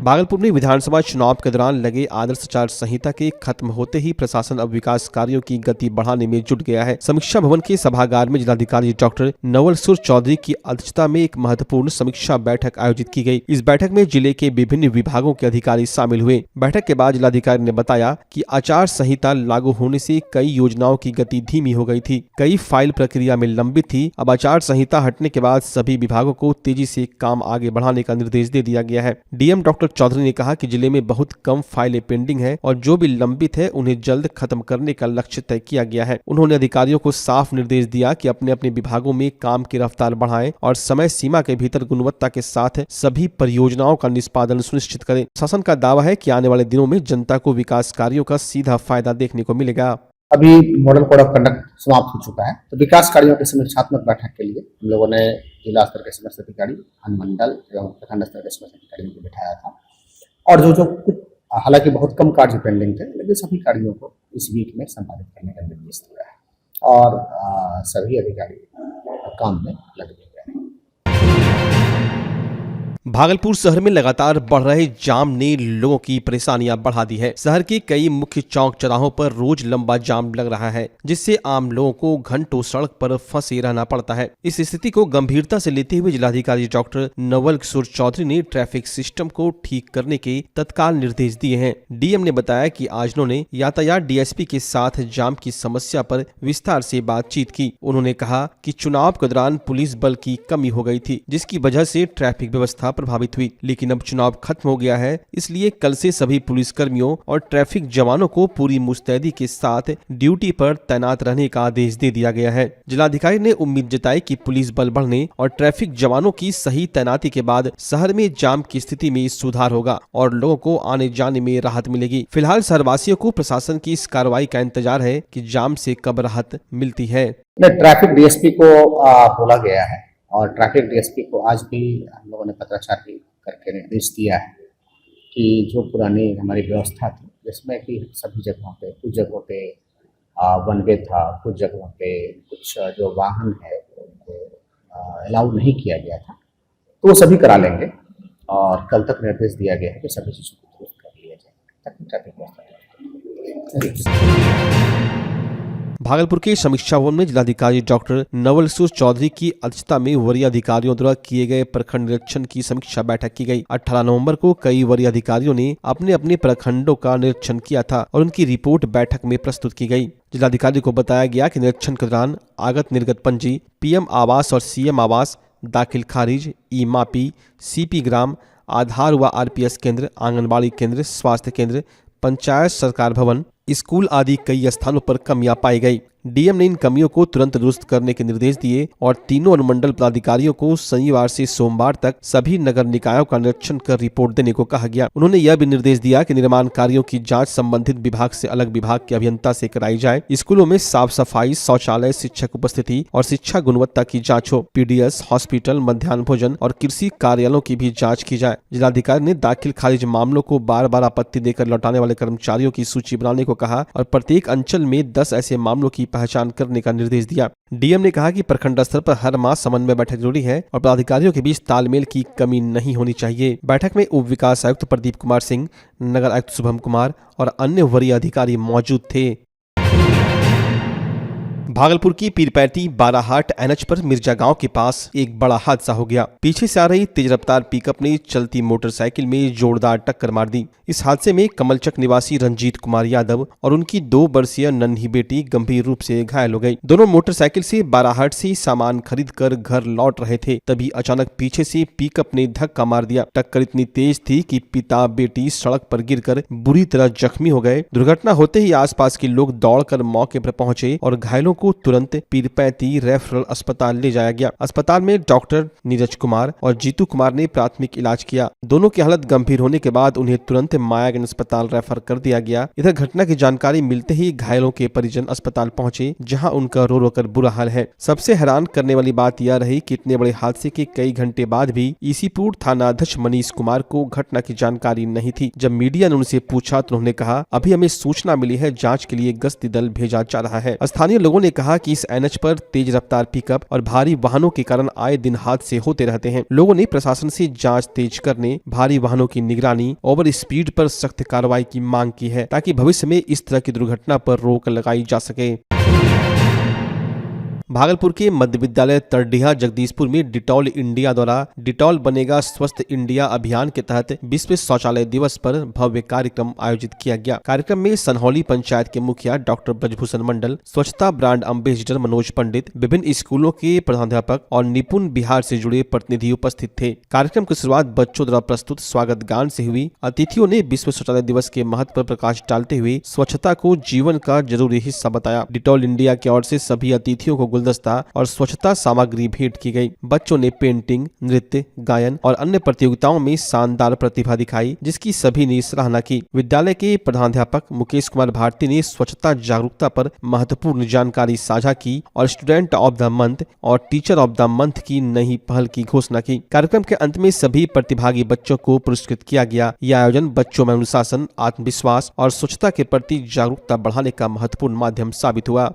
भागलपुर में विधानसभा चुनाव के दौरान लगे आदर्श आचार संहिता के खत्म होते ही प्रशासन अब विकास कार्यों की गति बढ़ाने में जुट गया है। समीक्षा भवन के सभागार में जिलाधिकारी डॉक्टर नवल सूर चौधरी की अध्यक्षता में एक महत्वपूर्ण समीक्षा बैठक आयोजित की गई। इस बैठक में जिले के विभिन्न विभागों के अधिकारी शामिल हुए। बैठक के बाद जिलाधिकारी ने बताया कि आचार संहिता लागू होने से कई योजनाओं की गति धीमी हो गई थी, कई फाइल प्रक्रिया में लंबित थी। अब आचार संहिता हटने के बाद सभी विभागों को तेजी से काम आगे बढ़ाने का निर्देश दे दिया गया है। डीएम डॉक्टर चौधरी ने कहा कि जिले में बहुत कम फाइलें पेंडिंग है और जो भी लंबित है उन्हें जल्द खत्म करने का लक्ष्य तय किया गया है। उन्होंने अधिकारियों को साफ निर्देश दिया कि अपने अपने विभागों में काम की रफ्तार बढ़ाएं और समय सीमा के भीतर गुणवत्ता के साथ सभी परियोजनाओं का निष्पादन सुनिश्चित करें। शासन का दावा है कि आने वाले दिनों में जनता को विकास कार्यों का सीधा फायदा देखने को मिलेगा। अभी मॉडल कोड ऑफ कंडक्ट समाप्त हो चुका है, तो विकास कार्यों के समीक्षात्मक बैठक के लिए हम लोगों ने जिला स्तर के समस्त अधिकारी, अनुमंडल एवं प्रखंड स्तर के समस्त अधिकारियों को बिठाया था और जो कुछ हालांकि बहुत कम कार्य पेंडिंग थे, लेकिन सभी कार्यों को इस वीक में संपादित करने का निर्देश दिया है और सभी अधिकारी काम में लग गए हैं। भागलपुर शहर में लगातार बढ़ रहे जाम ने लोगों की परेशानियां बढ़ा दी है। शहर के कई मुख्य चौक चौराहों पर रोज लंबा जाम लग रहा है, जिससे आम लोगों को घंटों सड़क पर फंसे रहना पड़ता है। इस स्थिति को गंभीरता से लेते हुए जिलाधिकारी डॉक्टर नवल सूर चौधरी ने ट्रैफिक सिस्टम को ठीक करने के तत्काल निर्देश दिए हैं। डीएम ने बताया कि आज उन्होंने यातायात डीएसपी के साथ जाम की समस्या पर विस्तार से बातचीत की। उन्होंने कहा कि चुनाव के दौरान पुलिस बल की कमी हो गई थी, जिसकी वजह से ट्रैफिक व्यवस्था प्रभावित हुई, लेकिन अब चुनाव खत्म हो गया है, इसलिए कल से सभी पुलिस कर्मियों और ट्रैफिक जवानों को पूरी मुस्तैदी के साथ ड्यूटी पर तैनात रहने का आदेश दे दिया गया है। जिलाधिकारी ने उम्मीद जताई कि पुलिस बल बढ़ने और ट्रैफिक जवानों की सही तैनाती के बाद शहर में जाम की स्थिति में सुधार होगा और लोगों को आने जाने में राहत मिलेगी। फिलहाल शहरवासियों को प्रशासन की इस कार्रवाई का इंतजार है कि जाम से कब राहत मिलती है। ट्रैफिक डीएसपी को बोला गया है और ट्रैफिक डीएसपी को आज भी हम लोगों ने पत्राचार करके निर्देश दिया है कि जो पुरानी हमारी व्यवस्था थी, जिसमें कि सभी जगहों पे, कुछ जगहों पे वन वे था, कुछ जगहों पे कुछ जो वाहन है उनको अलाउ नहीं किया गया था, तो वो सभी करा लेंगे और कल तक निर्देश दिया गया है कि सभी चीज़ों को दुरुस्त कर लिया जाए ताकि ट्रैफिक व्यवस्था। भागलपुर के समीक्षा भवन में जिलाधिकारी डॉक्टर नवल सूर चौधरी की अध्यक्षता में वरीय अधिकारियों द्वारा किए गए प्रखंड निरीक्षण की समीक्षा बैठक की गई। 18 नवंबर को कई वरीय अधिकारियों ने अपने अपने प्रखंडों का निरीक्षण किया था और उनकी रिपोर्ट बैठक में प्रस्तुत की गई। जिलाधिकारी को बताया गया कि निरीक्षण के दौरान आगत निर्गत पंजी, पीएम आवास और सीएम आवास, दाखिल खारिज, ई मापी, सीपी ग्राम, आधार व आरपीएस केंद्र, आंगनबाड़ी केंद्र, स्वास्थ्य केंद्र, पंचायत सरकार भवन, स्कूल आदि कई स्थानों पर कमियां पाई गई। डीएम ने इन कमियों को तुरंत दुरुस्त करने के निर्देश दिए और तीनों अनुमंडल पदाधिकारियों को शनिवार से सोमवार तक सभी नगर निकायों का निरीक्षण कर रिपोर्ट देने को कहा गया। उन्होंने यह भी निर्देश दिया कि निर्माण कार्यों की जांच संबंधित विभाग से अलग विभाग के अभियंता से कराई जाए। स्कूलों में साफ सफाई, शौचालय, शिक्षक उपस्थिति और शिक्षा गुणवत्ता की जाँच हो। पीडीएस, हॉस्पिटल, मध्याह्न भोजन और कृषि कार्यालयों की भी जाँच की जाए। जिलाधिकारी ने दाखिल खारिज मामलों को बार बार आपत्ति देकर लौटाने वाले कर्मचारियों की सूची बनाने को कहा और प्रत्येक अंचल में 10 ऐसे मामलों की पहचान करने का निर्देश दिया। डीएम ने कहा कि प्रखंड स्तर पर हर माह समन्वय बैठक जरूरी है और पदाधिकारियों के बीच तालमेल की कमी नहीं होनी चाहिए। बैठक में उप विकास आयुक्त प्रदीप कुमार सिंह, नगर आयुक्त शुभम कुमार और अन्य वरीय अधिकारी मौजूद थे। भागलपुर की पीरपैंती बाराहाट एनएच पर मिर्जा गांव के पास एक बड़ा हादसा हो गया। पीछे से आ रही तेज रफ्तार पिकअप ने चलती मोटरसाइकिल में जोरदार टक्कर मार दी। इस हादसे में कमलचक निवासी रंजीत कुमार यादव और उनकी 2 वर्षीय नन्ही बेटी गंभीर रूप से घायल हो गई। दोनों मोटरसाइकिल से बाराहाट से सामान खरीद कर घर लौट रहे थे, तभी अचानक पीछे से पिकअप ने धक्का मार दिया। टक्कर इतनी तेज थी कि पिता बेटी सड़क पर गिरकर बुरी तरह जख्मी हो गए। दुर्घटना होते ही आसपास के लोग दौड़कर मौके पर पहुंचे और घायलों को तुरंत पीरपैंती रेफरल अस्पताल ले जाया गया। अस्पताल में डॉक्टर नीरज कुमार और जीतू कुमार ने प्राथमिक इलाज किया। दोनों की हालत गंभीर होने के बाद उन्हें तुरंत मायागंज अस्पताल रेफर कर दिया गया। इधर घटना की जानकारी मिलते ही घायलों के परिजन अस्पताल पहुंचे, जहां उनका रो रो कर बुरा हाल है। सबसे हैरान करने वाली बात यह रही कि इतने बड़े हादसे के कई घंटे बाद भी ईसीपुर थानाध्यक्ष मनीष कुमार को घटना की जानकारी नहीं थी। जब मीडिया ने उनसे पूछा तो उन्होंने कहा, अभी हमें सूचना मिली है, जाँच के लिए गश्ती दल भेजा जा रहा है। स्थानीय लोगों ने कहा कि इस एनएच पर तेज रफ्तार पिकअप और भारी वाहनों के कारण आए दिन हादसे होते रहते हैं। लोगों ने प्रशासन से जांच तेज करने, भारी वाहनों की निगरानी, ओवर स्पीड पर सख्त कार्रवाई की मांग की है ताकि भविष्य में इस तरह की दुर्घटना पर रोक लगाई जा सके। भागलपुर के मध्य विद्यालय तरडीहा जगदीशपुर में डिटॉल इंडिया द्वारा डिटॉल बनेगा स्वस्थ इंडिया अभियान के तहत विश्व शौचालय दिवस पर भव्य कार्यक्रम आयोजित किया गया। कार्यक्रम में सनहौली पंचायत के मुखिया डॉक्टर ब्रजभूषण मंडल, स्वच्छता ब्रांड अम्बेसडर मनोज पंडित, विभिन्न स्कूलों के प्रधानाध्यापक और निपुण बिहार से जुड़े प्रतिनिधि उपस्थित थे। कार्यक्रम की शुरुआत बच्चों द्वारा प्रस्तुत स्वागत गान से हुई। अतिथियों ने विश्व शौचालय दिवस के महत्व पर प्रकाश डालते हुए स्वच्छता को जीवन का जरूरी हिस्सा बताया। डिटॉल इंडिया की ओर से सभी अतिथियों को गुलदस्ता और स्वच्छता सामग्री भेंट की गई। बच्चों ने पेंटिंग, नृत्य, गायन और अन्य प्रतियोगिताओं में शानदार प्रतिभा दिखाई, जिसकी सभी ने सराहना की। विद्यालय के प्रधानाध्यापक मुकेश कुमार भारती ने स्वच्छता जागरूकता पर महत्वपूर्ण जानकारी साझा की और स्टूडेंट ऑफ द मंथ और टीचर ऑफ द मंथ की नई पहल की घोषणा की। कार्यक्रम के अंत में सभी प्रतिभागी बच्चों को पुरस्कृत किया गया। यह आयोजन बच्चों में अनुशासन, आत्मविश्वास और स्वच्छता के प्रति जागरूकता बढ़ाने का महत्वपूर्ण माध्यम साबित हुआ।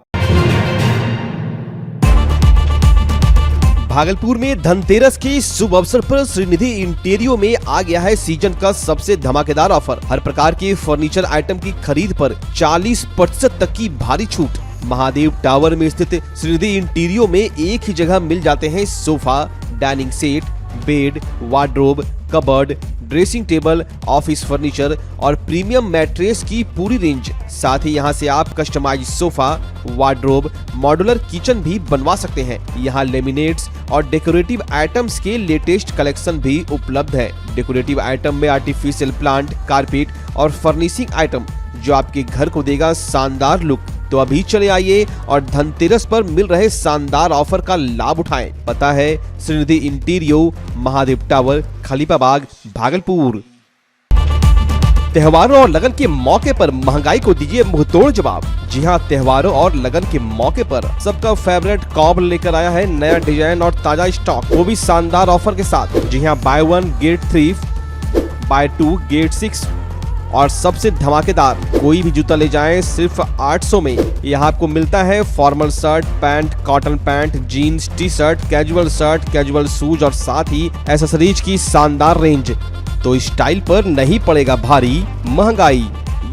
भागलपुर में धनतेरस के शुभ अवसर पर श्रीनिधि इंटीरियो में आ गया है सीजन का सबसे धमाकेदार ऑफर। हर प्रकार के फर्नीचर आइटम की खरीद पर 40% तक की भारी छूट। महादेव टावर में स्थित श्रीनिधि इंटीरियो में एक ही जगह मिल जाते हैं sofa, dining set, bed, wardrobe, cupboard, dressing table, office furniture और प्रीमियम मैट्रेस की पूरी रेंज। साथ ही यहां से आप customise sofa, wardrobe, modular kitchen भी बनवा सकते हैं। यहां लेमिनेट्स और डेकोरेटिव आइटम्स के लेटेस्ट कलेक्शन भी उपलब्ध है। डेकोरेटिव आइटम में आर्टिफिशियल प्लांट, कारपेट और फर्निशिंग आइटम जो आपके घर को देगा शानदार लुक। तो अभी चले आइए और धनतेरस पर मिल रहे शानदार ऑफर का लाभ उठाएं। पता है श्रीनिधि इंटीरियो, महादेव टावर, खलीफाबाग, भागलपुर। त्योहारों और लगन के मौके पर महंगाई को दीजिए मुंहतोड़ जवाब। जी हां, त्योहारों और लगन के मौके पर सबका फेवरेट कॉब लेकर आया है नया डिजाइन और ताजा स्टॉक, वो भी शानदार ऑफर के साथ। जी हां, बाय 1 गेट 3, बाय 2 गेट 6 और सबसे धमाकेदार, कोई भी जूता ले जाएं सिर्फ 800 में। यहाँ आपको मिलता है formal shirt, pant, cotton pant, jeans, T shirt, casual shoes और साथ ही एक्सेसरीज की शानदार रेंज। तो स्टाइल पर नहीं पड़ेगा भारी महंगाई,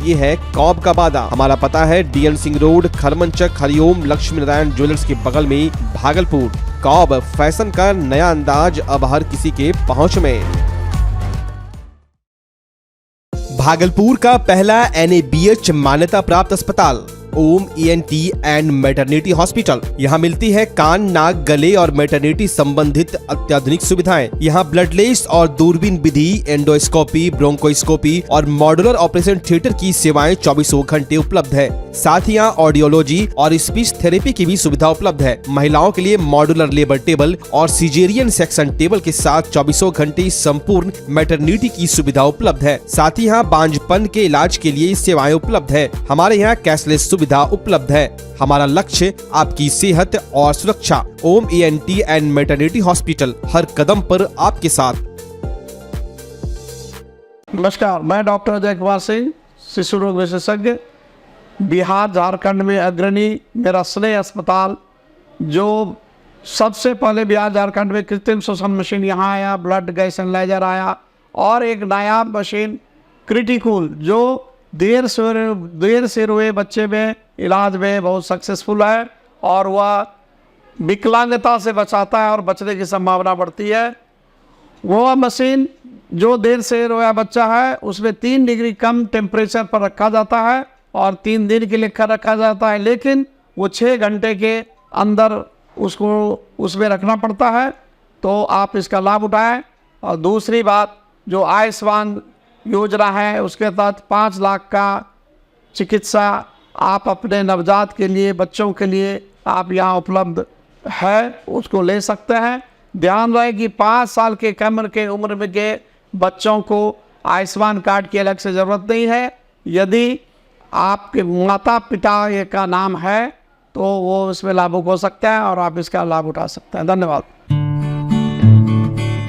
ये है कॉब का वादा। हमारा पता है DN Singh road, Kharmanchak, Hariom Lakshmi Narayan jewellers के बगल में, भागलपुर। कॉब फैशन का नया अंदाज अब हर किसी के पहुँच में। भागलपुर का पहला NABH मान्यता प्राप्त अस्पताल ओम ENT एंड मैटरनिटी हॉस्पिटल। यहाँ मिलती है कान, नाक, गले और मैटरनिटी संबंधित अत्याधुनिक सुविधाएं। यहाँ ब्लडलेस और दूरबीन विधि, एंडोस्कोपी, ब्रोंकोस्कोपी और मॉड्यूलर ऑपरेशन थिएटर की सेवाएं 24 घंटे उपलब्ध है। साथ ही यहाँ ऑडियोलॉजी और स्पीच थेरेपी की भी सुविधा उपलब्ध है। महिलाओं के लिए मॉड्यूलर लेबर टेबल और सिजेरियन सेक्शन टेबल के साथ 24 घंटे संपूर्ण मैटरनिटी की सुविधा उपलब्ध है। साथ ही यहाँ बांझपन के इलाज के लिए सेवाएं उपलब्ध है। हमारे यहाँ कैशलेस सुविधा उपलब्ध है। हमारा लक्ष्य आपकी सेहत और सुरक्षा। ओम ENT एंड मैटरनिटी हॉस्पिटल, हर कदम पर आपके साथ। नमस्कार, मैं डॉक्टर अजय कुमार सिंह, शिशु रोग विशेषज्ञ, बिहार झारखंड में अग्रणी मेरा स्नेह अस्पताल, जो सबसे पहले बिहार झारखंड में कृत्रिम श्वसन मशीन यहाँ आया, ब्लड गैस एनालाइजर आया और एक नायाब मशीन क्रिटिकल जो देर से रोए बच्चे में इलाज में बहुत सक्सेसफुल है और वह विकलांगता से बचाता है और बचने की संभावना बढ़ती है। वो मशीन जो देर से रोया बच्चा है उसमें 3 डिग्री कम टेम्परेचर पर रखा जाता है और 3 दिन के लिए रखा जाता है, लेकिन वो 6 घंटे के अंदर उसको उसमें रखना पड़ता है। तो आप इसका लाभ उठाएं। और दूसरी बात, जो आयुष्मान योजना है उसके तहत 5 लाख का चिकित्सा आप अपने नवजात के लिए, बच्चों के लिए आप यहाँ उपलब्ध है, उसको ले सकते हैं। ध्यान रहे कि 5 साल के कम के उम्र में के बच्चों को आयुष्मान कार्ड की अलग से ज़रूरत नहीं है। यदि आपके माता पिता का नाम है तो वो इसमें लाभुक हो सकता है और आप इसका लाभ उठा सकते हैं। धन्यवाद।